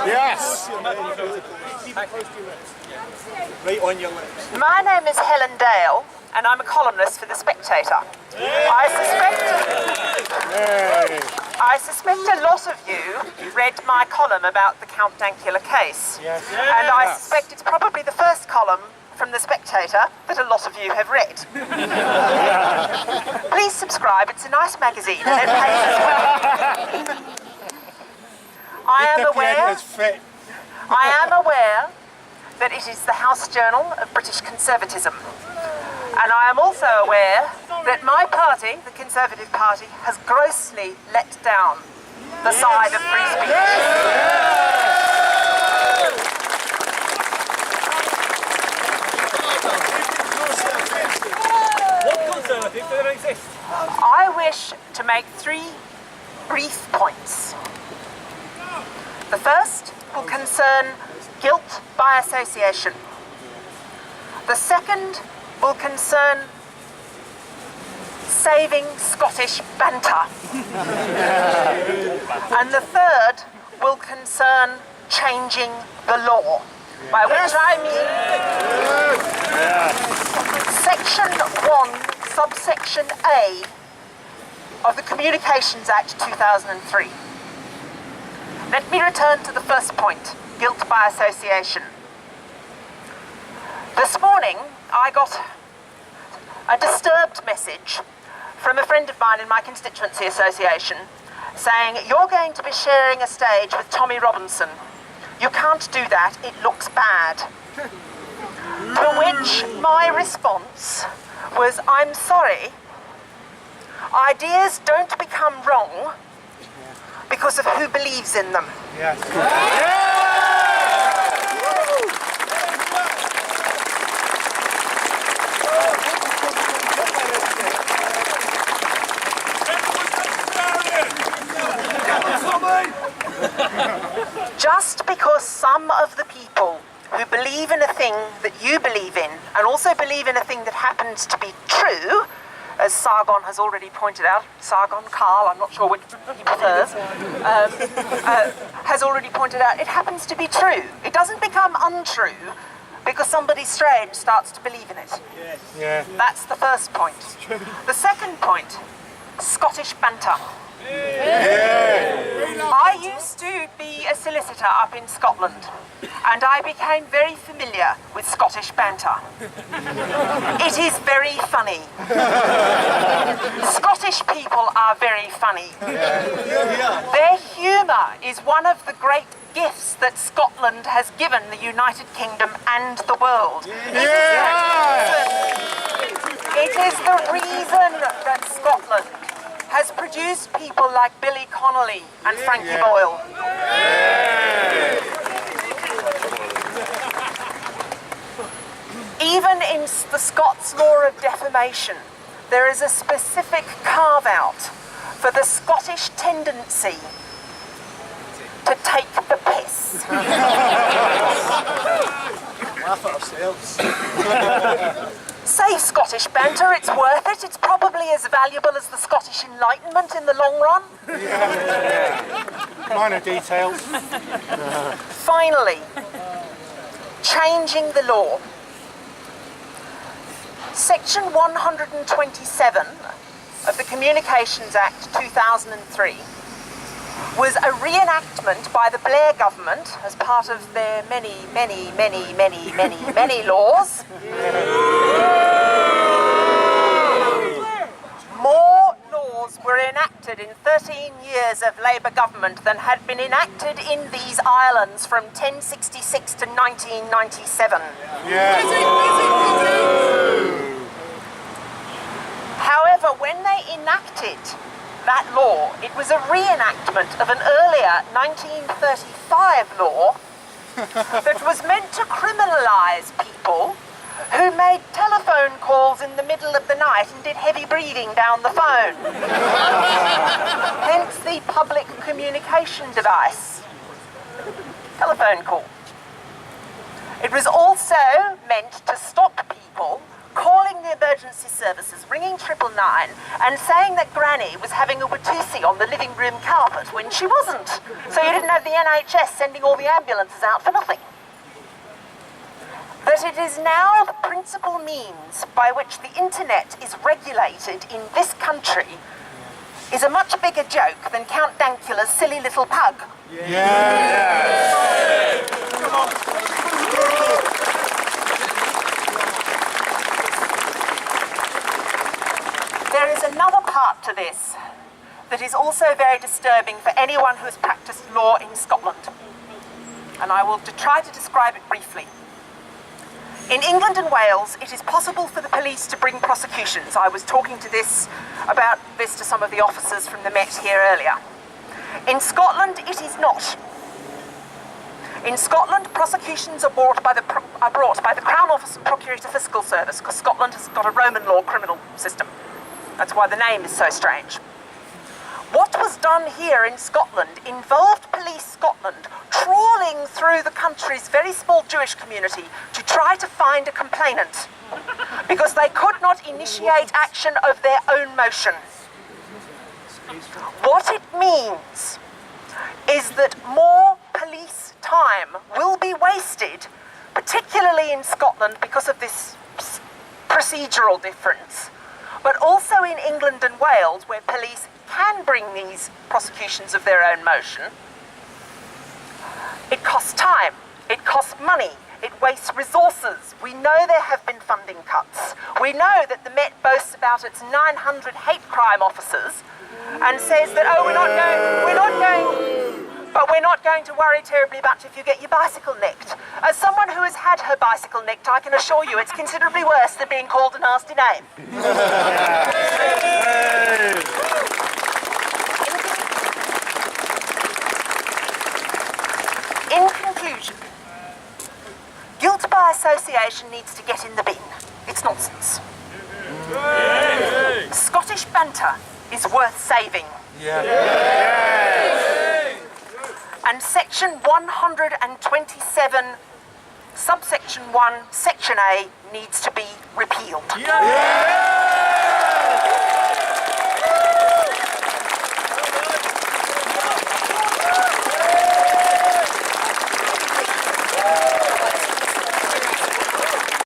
Yes. Right on your lips. My name is Helen Dale, and I'm a columnist for The Spectator. I suspect a lot of you read my column about the Count Dankula case. Yes. And I suspect it's probably the first column from The Spectator that a lot of you have read. Please subscribe, it's a nice magazine and it pays as well. I am aware that it is the House Journal of British Conservatism. And I am also aware that my party, the Conservative Party, has grossly let down the side of free speech. What Conservative do there exist? I wish to make 3 brief points. The first will concern guilt by association. The second will concern saving Scottish banter. And the third will concern changing the law, by which I mean Section 1, subsection A of the Communications Act 2003. Let me return to the first point, guilt by association. This morning, I got a disturbed message from a friend of mine in my constituency association saying, "You're going to be sharing a stage with Tommy Robinson. You can't do that, it looks bad." To which my response was, "I'm sorry, ideas don't become wrong because of who believes in them." Yes. Just because some of the people who believe in a thing that you believe in, and also believe in a thing that happens to be true, as Sargon has already pointed out, Sargon, Carl, I'm not sure which he prefers, has already pointed out, it happens to be true. It doesn't become untrue because somebody strange starts to believe in it. Yes. Yeah. That's the first point. The second point, Scottish banter. I used to be a solicitor up in Scotland, and I became very familiar with Scottish banter. It is very funny. Scottish people are very funny. Their humour is one of the great gifts that Scotland has given the United Kingdom and the world. It is the reason that Scotland has produced people like Billy Connolly and Frankie Boyle. Even in the Scots law of defamation, there is a specific carve-out for the Scottish tendency to take the piss. Laugh at ourselves. Save Scottish banter, it's worth it. It's probably as valuable as the Scottish Enlightenment in the long run. Minor details. Finally, changing the law. Section 127 of the Communications Act 2003 was a reenactment by the Blair government as part of their many laws. More laws were enacted in 13 years of Labour government than had been enacted in these islands from 1066 to 1997. However, when they enacted that law, it was a reenactment of an earlier 1935 law that was meant to criminalise people who made telephone calls in the middle of the night and did heavy breathing down the phone. Hence the public communication device, telephone call. It was also meant to stop people calling the emergency services, ringing 999 and saying that Granny was having a watusi on the living room carpet, when she wasn't. So you didn't have the NHS sending all the ambulances out for nothing. That it is now the principal means by which the internet is regulated in this country is a much bigger joke than Count Dankula's silly little pug. There is another part to this that is also very disturbing for anyone who has practiced law in Scotland. And I will try to describe it briefly. In England and Wales, it is possible for the police to bring prosecutions. I was talking about this to some of the officers from the Met here earlier. In Scotland, it is not. In Scotland, prosecutions are brought by the Crown Office and Procurator Fiscal Service, because Scotland has got a Roman law criminal system. That's why the name is so strange. What was done here in Scotland involved Police Scotland trawling through the country's very small Jewish community to try to find a complainant, because they could not initiate action of their own motion. What it means is that more police time will be wasted, particularly in Scotland because of this procedural difference, but also in England and Wales, where police can bring these prosecutions of their own motion. It costs time, it costs money, it wastes resources. We know there have been funding cuts. We know that the Met boasts about its 900 hate crime officers and says that, oh, we're not going to worry terribly much if you get your bicycle nicked. As someone who has had her bicycle nicked, I can assure you it's considerably worse than being called a nasty name. In conclusion, guilt by association needs to get in the bin. It's nonsense. Scottish banter is worth saving. And section 127, subsection 1, section A, needs to be repealed.